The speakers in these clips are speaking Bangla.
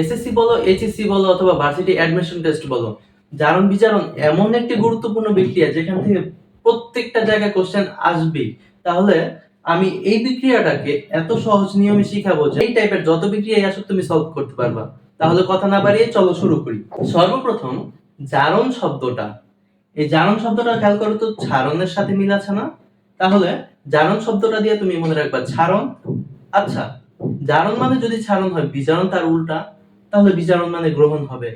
এসএসসি বলো, এইচএসসি বলো অথবা ভার্সিটি অ্যাডমিশন টেস্ট বলো, জারণ বিজারণ এমন একটি গুরুত্বপূর্ণ বিক্রিয়া যেখান থেকে প্রত্যেকটা জায়গায় কোশ্চেন আসবেই। তাহলে আমি এই বিক্রিয়াটাকে এত সহজ নিয়মে শিখাবো যে এই টাইপের যত বিক্রিয়াই আসুক তুমি সলভ করতে পারবা। তাহলে কথা না বাড়িয়ে চলো শুরু করি। সর্বপ্রথম জারণ শব্দটা, এই জারণ শব্দটা খেয়াল করো তো ছারণের সাথে মিল আছে না? তাহলে জারণ শব্দটা দিয়ে তুমি মনে রাখবা ছারণ। আচ্ছা, জারণ মানে যদি ছারণ হয়, বিজারণ তার উল্টা, তাহলে বিজারণ মানে গ্রহণ হবে।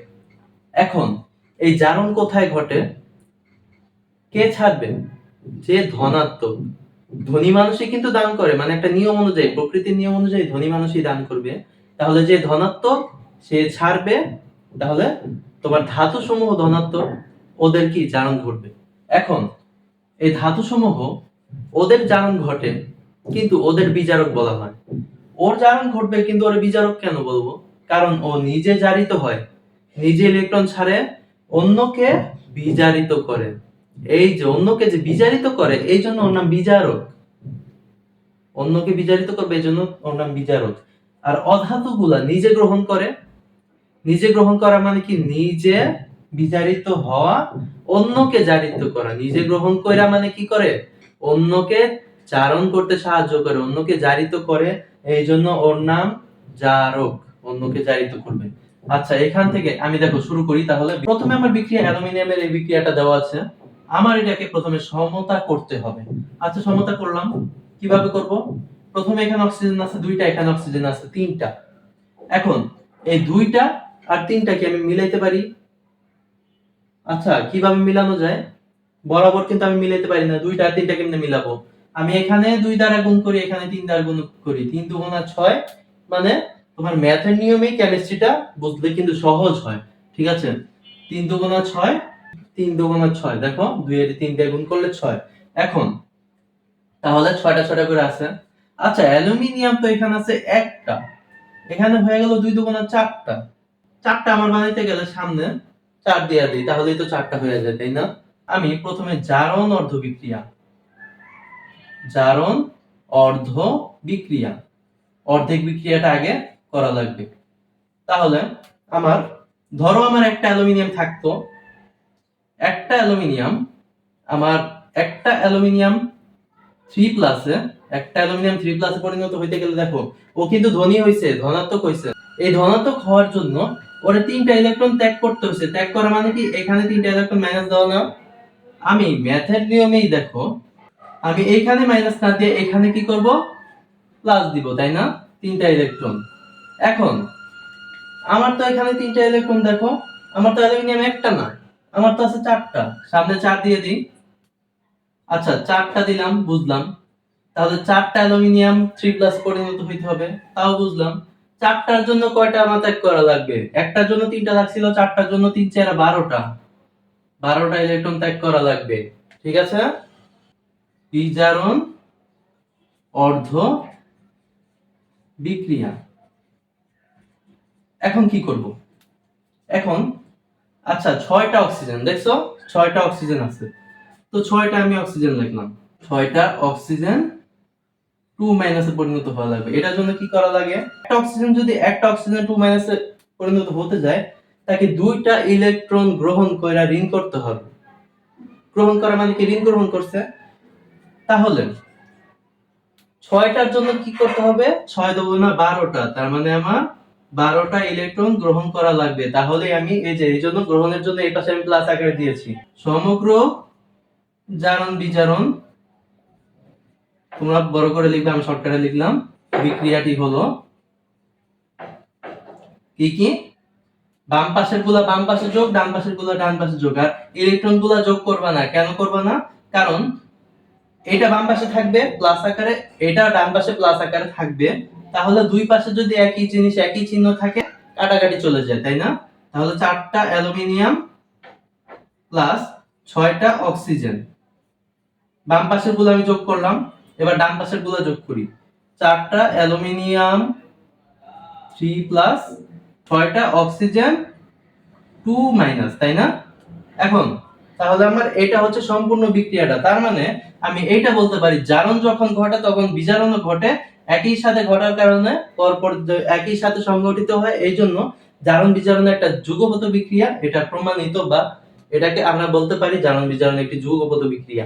এখন এই জারণ কোথায় ঘটে? কে ছাড়বে? যে ধনাত্মক। ধনী মানুষই কিন্তু দান করে, মানে একটা নিয়ম অনুযায়ী, প্রকৃতির নিয়ম অনুযায়ী ধনী মানুষই দান করবে। তাহলে যে ধনাত্মক সে ছাড়বে, তাহলে তোমার ধাতু সমূহ ধনাত্মক, ওদের কি জারণ ঘটবে। এখন এই ধাতু সমূহ ওদের জারণ ঘটে, কিন্তু ওদের বিজারক বলা হয়। ওর জারণ ঘটবে কিন্তু ওর বিজারক কেন বলবো? কারণ ও নিজে জারিত হয়, নিজে ইলেকট্রন ছাড়ে, অন্যকে বিজারিত করে। এই যে অন্যকে যে বিজারিত করে, এই জন্য ওর নাম বিজারক। অন্যকে বিজারিত করবে, এই জন্য ওর নাম বিজারক। আর অধাতুগুলা নিজে গ্রহণ করে, নিজে গ্রহণ করা মানে কি? নিজে বিজারিত হওয়া, অন্যকে জারিত করা। নিজে গ্রহণ করা মানে কি করে? অন্যকে জারণ করতে সাহায্য করে, অন্যকে জারিত করে, এই জন্য ওর নাম জারক। অন্যকে জারিত করবে। আচ্ছা, এখান থেকে আমি দেখো শুরু করি। তাহলে প্রথমে আমার বিক্রিয়া অ্যালুমিনিয়ামের এই বিক্রিয়াটা দেওয়া আছে, আমার এটাকে প্রথমে সমতা করতে হবে। আচ্ছা, সমতা করলাম, কিভাবে করব? প্রথমে এখানে অক্সিজেন আছে দুইটা, এখানে অক্সিজেন আছে তিনটা। এখন এই দুইটা আর তিনটা কি আমি মিলাইতে পারি? আচ্ছা, কিভাবে মিলানো যায়? বরাবর কিন্তু আমি মিলাইতে পারি না, দুইটা আর তিনটা কেমনে মিলাবো? আমি এখানে 2 দ্বারা গুণ করি, এখানে 3 দ্বারা গুণ করি। 3 দুগুণা 6, মানে তোমার ম্যাথের নিয়মেই কেমিস্ট্রিটা বুঝলে কিন্তু সহজ হয়। ঠিক আছে? 3 দুগুণা 6, 3 দুগুণা 6, দেখো 2 এর 3 দিয়ে গুণ করলে 6। এখন তাহলে 6টা 6টা করে আছে। আচ্ছা, অ্যালুমিনিয়াম তো এখানে আছে একটা, এখানে হয়ে গেল 2 দুগুণা 4টা। 4টা আমার বানাইতে গেলে সামনে 4 দিয়া দিই, তাহলেই তো 4টা হয়ে যায়, তাই না? আমি প্রথমে জারণ অর্ধ বিক্রিয়া, জারণ অর্ধ বিক্রিয়া, অর্ধেক বিক্রিয়াটা আগে করা লাগবে। তাহলে আমার ধরো আমার একটা অ্যালুমিনিয়াম থাকতো, একটা অ্যালুমিনিয়াম, আমার একটা অ্যালুমিনিয়াম 3 প্লাসে, একটা অ্যালুমিনিয়াম 3 প্লাসে পরিণত হইতে গেলে দেখো ও কিন্তু ধনী হইছে, ধনাত্মক হইছে। এই ধনাত্মক হওয়ার জন্য ওরে 3টা ইলেকট্রন ত্যাগ করতে হইছে। ত্যাগ করা মানে কি? এখানে 3টা ইলেকট্রন মাইনাস দাও না। আমি ম্যাথের নিয়মেই দেখো, আমি এইখানে মাইনাস না দিয়ে এখানে কি করব? প্লাস দিব, তাই না? 3টা ইলেকট্রন। এখন আমার তো এখানে 3টা ইলেকট্রন, দেখো আমার তো অ্যালুমিনিয়াম একটা না, আমার তো আছে 4টা। সামনে 4 দিয়ে দিই। আচ্ছা, 4টা দিলাম, বুঝলাম। তাহলে 4টা অ্যালুমিনিয়াম 3 প্লাস পরিণত হইতে হবে, তাও বুঝলাম। 4টার জন্য কয়টা আমার ত্যাগ করা লাগবে? একটার জন্য 3টা লাগছিল, 4টার জন্য 3 4 12টা, 12টা ইলেকট্রন ত্যাগ করা লাগবে। ঠিক আছে? বিজারণ অর্ধ বিক্রিয়া। এখন কি করব? এখন আচ্ছা, 6টা অক্সিজেন, দেখছো 6টা অক্সিজেন আছে, তো 6টা আমি অক্সিজেন লিখলাম। 6টা অক্সিজেন 2 মাইনাসে পরিণত হওয়া লাগবে। এটার জন্য কি করা লাগে? একটা অক্সিজেন যদি একটা অক্সিজেন 2 মাইনাসে পরিণত হতে যায়, তাকে 2টা ইলেকট্রন গ্রহণ কইরা ঋণ করতে হবে। গ্রহণ করা মানে কি? ঋণ গ্রহণ করছে। তাহলে 6টার জন্য কি করতে হবে? 6 দুগুণা 12টা, তার মানে আমার 12টা ইলেকট্রন গ্রহণ করা লাগবে। তাহলে আমি এই যে এই জন্য গ্রহণের জন্য এই পাশে আমি প্লাস আকারে দিয়েছি। সমগ্র জারণ বিজারণ, তোমরা বড় করে লিখবে, আমি শর্টকাটে লিখলাম। বিক্রিয়াটি হলো কি কি? বাম পাশের গুলা বাম পাশে যোগ, ডান পাশের গুলা ডান পাশে যোগ। আর ইলেকট্রন গুলা যোগ করবা না। কেন করবা না? কারণ এটা বাম পাশে থাকবে প্লাস আকারে, এটা ডান পাশে প্লাস আকারে থাকবে। তাহলে দুই পাশে যদি একই জিনিস একই চিহ্ন থাকে, কাটাকাটি চলে যায়, তাই না? তাহলে 4টা অ্যালুমিনিয়াম প্লাস 6টা অক্সিজেন, বাম পাশের গুলো আমি যোগ করলাম, এবার ডান পাশের গুলো যোগ করি। 4টা অ্যালুমিনিয়াম 3 প্লাস 6টা অক্সিজেন 2 মাইনাস, তাই না? এখন তাহলে আমার এটা হচ্ছে সম্পূর্ণ বিক্রিয়াটা। তার মানে আমি এইটা বলতে পারি, জারণ যখন ঘটে তখন বিজারণও ঘটে, একই সাথে ঘটার কারণে পরপর একই সাথে সংঘটিত হয়, এই জন্য জারণ বিজারণ একটা যুগপত বিক্রিয়া, এটা প্রমাণিত, বা এটাকে আমরা বলতে পারি জারণ বিজারণ একটি যুগপত বিক্রিয়া।